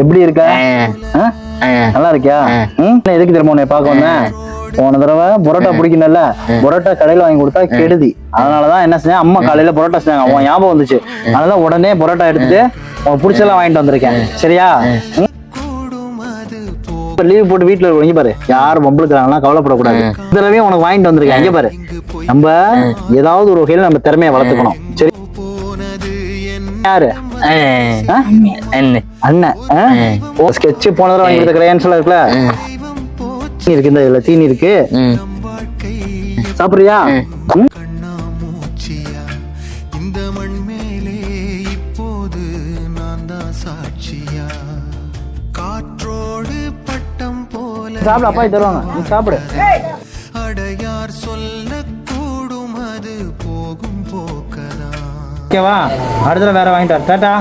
எப்படி இருக்க? நல்லா இருக்கியா? எதுக்கு தெரியுமா உன்னை பார்க்க வந்தேன்? போன தடவை பரோட்டா பிடிக்கணும்ல, பரோட்டா கடையில வாங்கி கொடுத்தா கெடுதி. அதனாலதான் என்ன செஞ்சேன், அம்மா காலையில பரோட்டா செஞ்சாங்க, உன் ஞாபகம் வந்துச்சு. அதனால உடனே பரோட்டா எடுத்துட்டு உனக்கு பிடிச்செல்லாம் வாங்கிட்டு வந்திருக்கேன். சரியா? லீவ் போட்டு வீட்டுல இங்க பாரு, யாரும் பொம்பளுக்குறாங்கன்னா கவலைப்படக்கூடாது. இந்த தடவையும் உனக்கு வாங்கிட்டு வந்திருக்கேன். இங்க பாரு, நம்ம ஏதாவது ஒரு வகையில நம்ம திறமையை வளர்த்துக்கணும். சரி? யாரு? அண்ணன். ஸ்கெட்ச் போன தடவை வாங்கி கொடுத்த கிரையான்ஸ் எல்லாம் இருக்குல்ல, இருக்கு, இந்த இதுல தீனி இருக்கு, சாப்பிடுறியா? சாப்பிடு, அப்பா தருவாங்க, நீ சாப்பிடு. அடையார் சொல்ல கூடும் அது போகும் போக்கதான். ஓகேவா? அடுத்த வேற வாங்கிட்டு வர. டாடா.